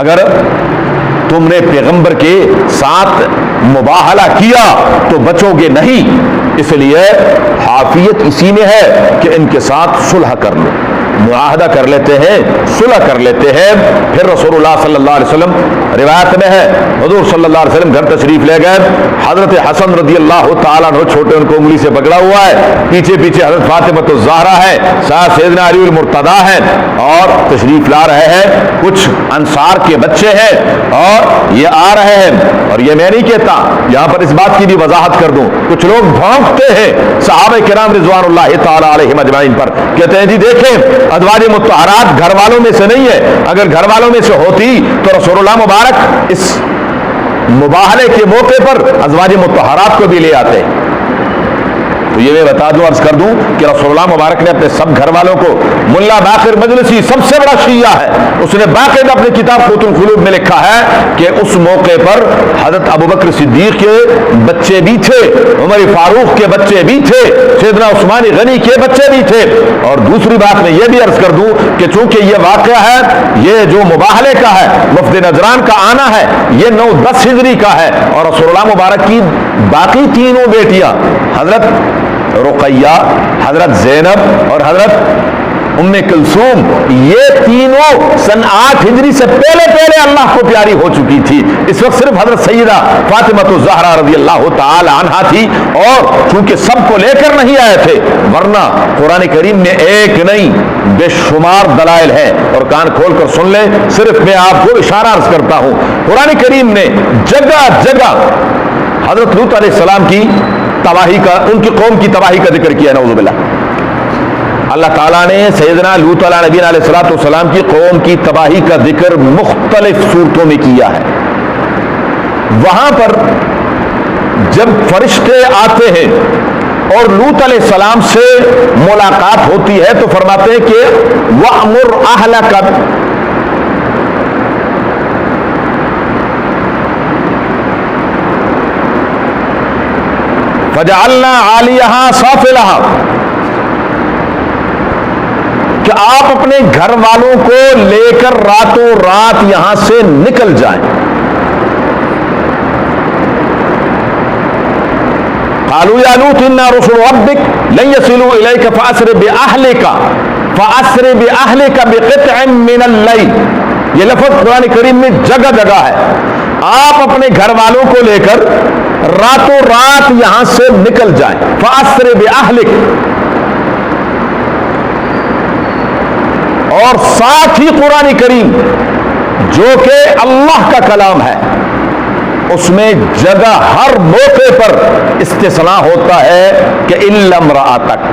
اگر تم نے پیغمبر کے ساتھ مباہلہ کیا تو بچو گے نہیں، اس لیے حافیت اسی میں ہے کہ ان کے ساتھ صلح کر لو، معاہدہ کر لیتے ہیں، صلح کر لیتے ہیں۔ پھر رسول اللہ صلی اللہ علیہ وسلم، روایت میں ہے حضور صلی اللہ علیہ وسلم گھر تشریف لے گئے، حضرت حسن رضی اللہ تعالیٰ عنہ چھوٹے، ان کو انگلی سے پکڑا ہوا ہے، پیچھے پیچھے حضرت فاطمہ الزہرا ہے، ساتھ سیدنا علی المرتضیٰ ہیں، اور تشریف لا رہے ہیں، کچھ انصار کے بچے ہیں اور یہ آ رہے ہیں۔ اور یہ میں نہیں کہتا، یہاں پر اس بات کی بھی وضاحت کر دوں، کچھ لوگ بھونکتے ہیں صحابہ کرام رضوان اللہ تعالیٰ علیہم اجمعین پر، کہتے ہیں جی دیکھیں ازواج مطہرات گھر والوں میں سے نہیں ہے، اگر گھر والوں میں سے ہوتی تو رسول اللہ مبارک اس مباہلے کے موقع پر ازواج مطہرات کو بھی لے آتے۔ تو یہ میں بتا دوں، عرض کر دوں کہ رسول اللہ مبارک نے اپنے سب گھر والوں کو، ملا باقر مجلسی سب سے بڑا شیعہ ہے، اس نے باقاعدہ اپنی کتاب قوت القلوب میں لکھا ہے کہ اس موقع پر حضرت ابوبکر صدیق کے بچے بھی تھے، عمر فاروق کے بچے بھی تھے، سیدنا عثمان غنی کے بچے بھی تھے۔ اور دوسری بات میں یہ بھی عرض کر دوں کہ چونکہ یہ واقعہ ہے، یہ جو مباہلے کا ہے، وفد نجران کا آنا ہے، یہ 9-10 ہجری کا ہے، اور رسول اللہ مبارک کی باقی تینوں بیٹیاں حضرت رقیہ، حضرت زینب اور حضرت ام کلثوم، یہ تینوں سن 8 ہجری سے پہلے اللہ کو پیاری ہو چکی تھی۔ اس وقت صرف حضرت سیدہ فاطمہ الزہرا رضی اللہ تعالی عنہا تھی، اور چونکہ سب کو لے کر نہیں آئے تھے، ورنہ قرآن کریم میں ایک نہیں بے شمار دلائل ہیں، اور کان کھول کر سن لیں، صرف میں آپ کو اشارہ عرض کرتا ہوں، قرآن کریم نے جگہ جگہ حضرت لوط علیہ السلام کی تباہی کا، ان کی قوم کی تباہی کا ذکر کیا، نعوذ باللہ۔ اللہ تعالیٰ نے سیدنا لوط علیہ نبی علیہ الصلوۃ والسلام کی قوم کی تباہی کا ذکر مختلف صورتوں میں کیا ہے۔ وہاں پر جب فرشتے آتے ہیں اور لوط علیہ السلام سے ملاقات ہوتی ہے تو فرماتے ہیں کہ وَأْمُرْ أَهْلَكَ، فَجَعَلْنَا عَالِيَهَا سَافِلَهَا، کہ آپ اپنے گھر والوں کو لے کر راتوں رات یہاں سے نکل جائیں۔ قَالُوا يَا لُوطُ إِنَّا رُسُلُ رَبِّكَ لَن يَصِلُوا إِلَيْكَ فَأَسْرِ بِأَهْلِكَ بِقِطْعٍ مِّنَ اللَّيْلِ، یہ لفظ قرآن کریم میں جگہ جگہ ہے۔ آپ اپنے گھر والوں کو لے کر راتوں رات یہاں سے نکل جائیں۔ فَأَسْرِ بِأَهْلِكَ، اور ساتھ ہی قرآن کریم جو کہ اللہ کا کلام ہے، اس میں جگہ ہر موقع پر استثناء ہوتا ہے کہ إِلَّا امْرَأَتَكَ،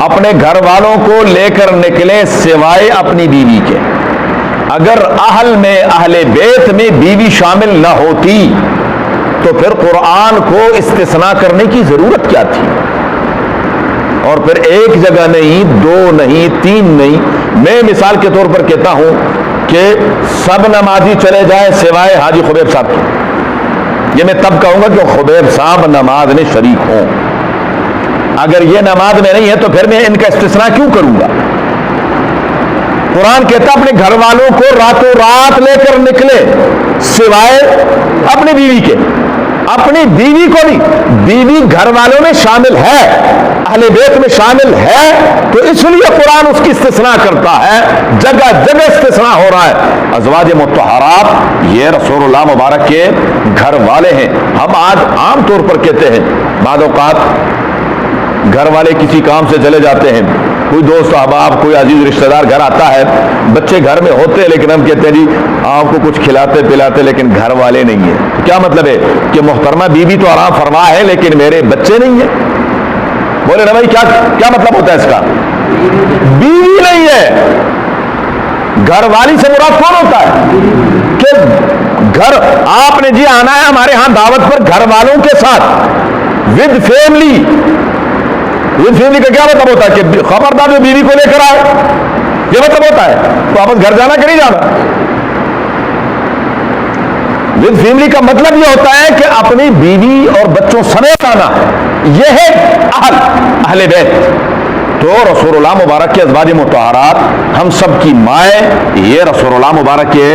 اپنے گھر والوں کو لے کر نکلے سوائے اپنی بیوی کے۔ اگر اہل میں، اہل بیت میں بیوی شامل نہ ہوتی تو پھر قرآن کو استثناء کرنے کی ضرورت کیا تھی؟ اور پھر ایک جگہ نہیں، 2 نہیں، 3 نہیں، میں مثال کے طور پر کہتا ہوں کہ سب نمازی چلے جائیں سوائے حاجی خبیب صاحب کی، یہ میں تب کہوں گا کہ خبیب صاحب نماز میں شریک ہوں۔ اگر یہ نماز میں نہیں ہے تو پھر میں ان کا استثناء کیوں کروں گا؟ قرآن کہتا اپنے گھر والوں کو راتوں رات لے کر نکلے سوائے اپنی بیوی کے، اپنی بیوی کو نہیں، بیوی گھر والوں میں شامل ہے، اہل بیت میں شامل ہے، تو اس لیے قرآن اس کی استثناء کرتا ہے، جگہ جگہ استثناء ہو رہا ہے۔ ازواج مطہرات یہ رسول اللہ مبارک کے گھر والے ہیں۔ ہم آج عام طور پر کہتے ہیں، بعض اوقات گھر والے کسی کام سے چلے جاتے ہیں، کوئی دوست احباب، کوئی عزیز رشتہ دار گھر آتا ہے، بچے گھر میں ہوتے ہیں لیکن ہم کہتے ہیں جی آپ کو کچھ کھلاتے پلاتے لیکن گھر والے نہیں ہیں۔ کیا مطلب ہے کہ محترمہ بیوی تو آرام فرما ہے لیکن میرے بچے نہیں ہیں؟ بولے نا بھائی، کیا مطلب ہوتا ہے اس کا؟ بیوی نہیں ہے، گھر والی سے مراد کون ہوتا ہے؟ کہ گھر آپ نے جی آنا ہے ہمارے ہاں دعوت پر گھر والوں کے ساتھ، ود فیملی۔ ود فیملی کا کیا مطلب ہوتا ہے؟ کہ خبردار جو بیوی کو لے کر آئے، یہ مطلب ہوتا ہے۔ تو واپس گھر جانا کہ نہیں جانا؟ ود فیملی کا مطلب یہ ہوتا ہے کہ اپنی بیوی اور بچوں سمیت آنا، یہ ہے اہل بیت۔ تو رسول اللہ مبارک کے ازواج مطہرات ہم سب کی مائیں یہ رسول اللہ مبارک کے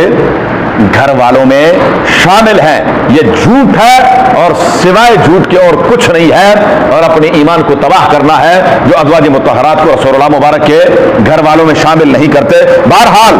گھر والوں میں شامل ہیں. یہ جھوٹ ہے اور سوائے جھوٹ کے اور کچھ نہیں ہے, اور اپنے ایمان کو تباہ کرنا ہے جو ازواج مطہرات کو رسول اللہ مبارک کے گھر والوں میں شامل نہیں کرتے. بہرحال